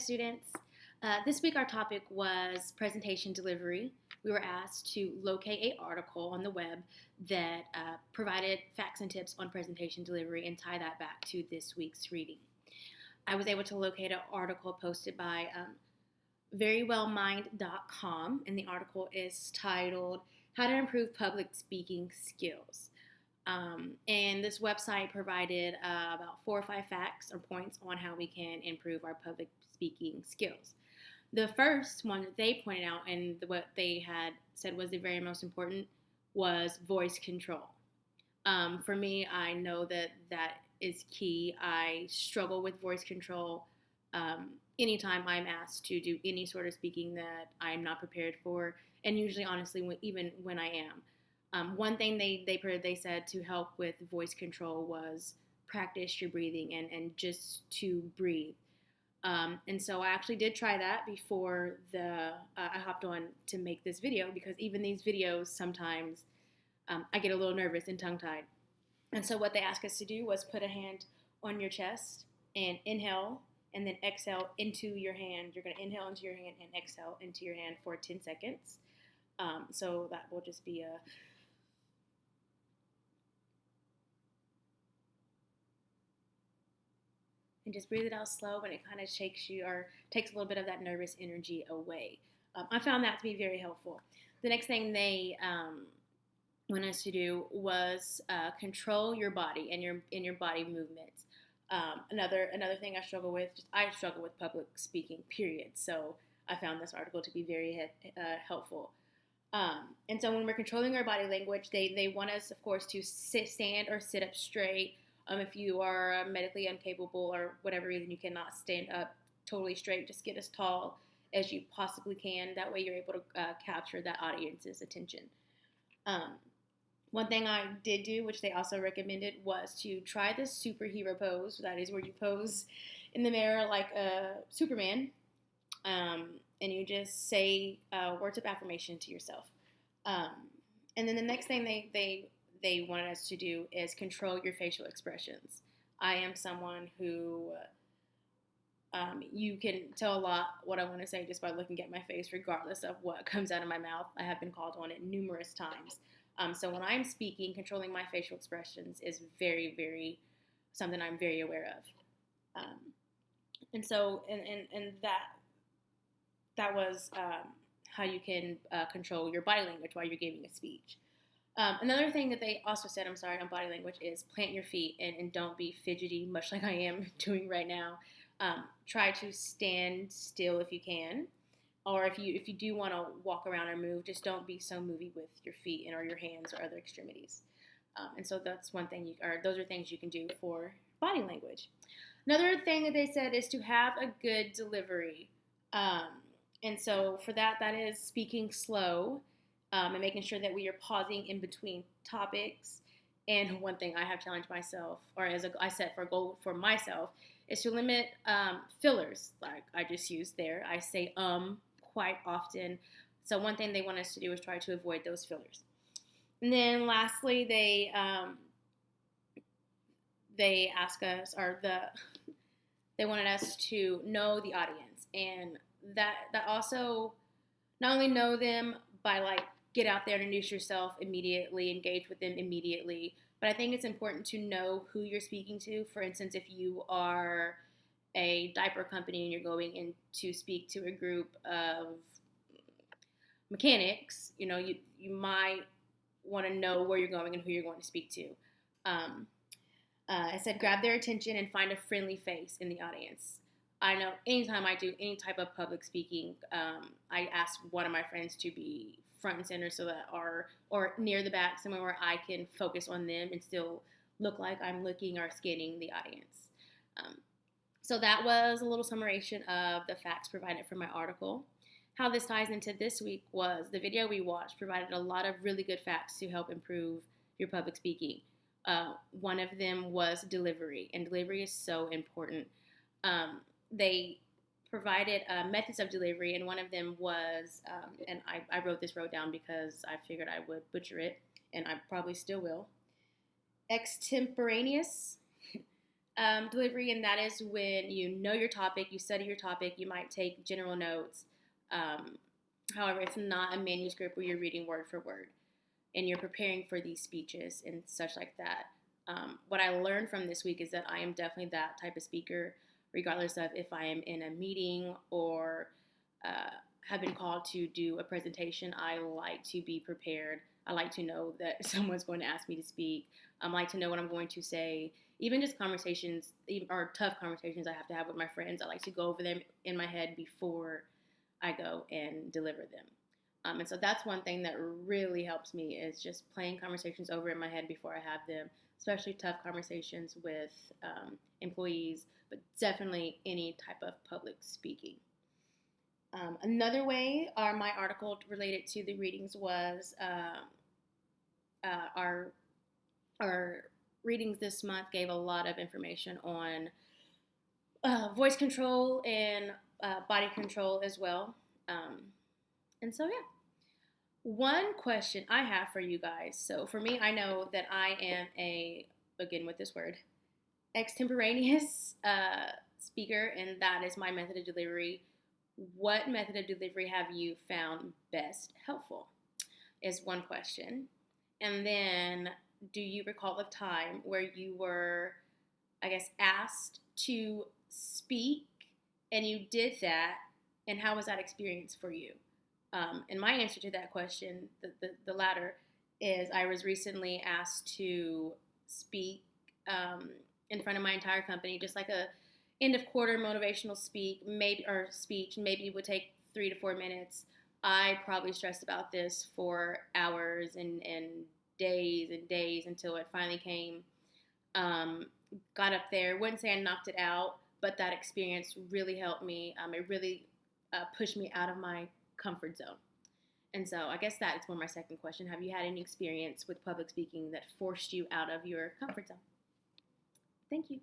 students. This week our topic was presentation delivery. We were asked to locate an article on the web that provided facts and tips on presentation delivery and tie that back to this week's reading. I was able to locate an article posted by verywellmind.com, and the article is titled How to Improve Public Speaking Skills. And this website provided about 4 or 5 facts or points on how we can improve our public speaking skills. The first one that they pointed out and what they had said was the very most important was voice control. For me, I know that is key. I struggle with voice control anytime I'm asked to do any sort of speaking that I'm not prepared for, and usually, honestly, even when I am. One thing they said to help with voice control was practice your breathing and just to breathe. And so I actually did try that before I hopped on to make this video, because even these videos sometimes I get a little nervous and tongue-tied. And so what they asked us to do was put a hand on your chest and inhale and then exhale into your hand. You're going to inhale into your hand and exhale into your hand for 10 seconds. So that will just be and just breathe it out slow, and it kind of shakes you or takes a little bit of that nervous energy away. I found that to be very helpful. The next thing they want us to do was control your body and your body movements. Another thing I struggle with public speaking, period. So I found this article to be very helpful. And so when we're controlling our body language, they want us, of course, to stand or sit up straight. If you are medically incapable or whatever reason you cannot stand up totally straight, just get as tall as you possibly can. That way you're able to capture that audience's attention. One thing I did do, which they also recommended, was to try the superhero pose. That is where you pose in the mirror like a Superman, and you just say words of affirmation to yourself. And then the next thing they wanted us to do is control your facial expressions. I am someone who you can tell a lot what I want to say just by looking at my face, regardless of what comes out of my mouth. I have been called on it numerous times. So when I'm speaking, controlling my facial expressions is very, very something I'm very aware of. And so that was how you can control your body language while you're giving a speech. Another thing that they also said, on body language, is plant your feet and don't be fidgety, much like I am doing right now. Try to stand still if you can, or if you do want to walk around or move, just don't be so movey with your feet or your hands or other extremities. And so that's one thing, those are things you can do for body language. Another thing that they said is to have a good delivery. And so for that is speaking slow. And making sure that we are pausing in between topics. And one thing I have challenged myself, or I set for a goal for myself, is to limit fillers, like I just used there. I say quite often. So one thing they want us to do is try to avoid those fillers. And then lastly, they ask us, they wanted us to know the audience, and that also not only know them by get out there, introduce yourself immediately, engage with them immediately. But I think it's important to know who you're speaking to. For instance, if you are a diaper company and you're going in to speak to a group of mechanics, you might want to know where you're going and who you're going to speak to. I said grab their attention and find a friendly face in the audience. I know anytime I do any type of public speaking, I ask one of my friends to be front and center, so that or near the back, somewhere where I can focus on them and still look like I'm looking or scanning the audience. So that was a little summation of the facts provided from my article. How this ties into this week was the video we watched provided a lot of really good facts to help improve your public speaking. One of them was delivery, and delivery is so important. They provided methods of delivery, and one of them was, and I wrote down because I figured I would butcher it, and I probably still will, extemporaneous, delivery, and that is when you know your topic, you study your topic, you might take general notes. Um, However, it's not a manuscript where you're reading word for word and you're preparing for these speeches and such like that. What I learned from this week is that I am definitely that type of speaker, regardless of if I am in a meeting or have been called to do a presentation. I like to be prepared. I like to know that someone's going to ask me to speak. I like to know what I'm going to say. Even just conversations, or tough conversations I have to have with my friends, I like to go over them in my head before I go and deliver them. And so that's one thing that really helps me is just playing conversations over in my head before I have them, especially tough conversations with employees, but definitely any type of public speaking. Another way my article related to the readings was our readings this month gave a lot of information on voice control and body control as well. And so, yeah. One question I have for you guys. So, for me, I know that I am again with this word, extemporaneous speaker, and that is my method of delivery. What method of delivery have you found best helpful? Is one question. And then, do you recall a time where you were, I guess, asked to speak and you did that, and how was that experience for you? And my answer to that question, the latter, is I was recently asked to speak in front of my entire company, just like a end of quarter motivational speech. Maybe it would take 3 to 4 minutes. I probably stressed about this for hours and days until it finally came. Got up there. Wouldn't say I knocked it out, but that experience really helped me. It really pushed me out of my comfort zone. And so I guess that's my second question. Have you had any experience with public speaking that forced you out of your comfort zone? Thank you.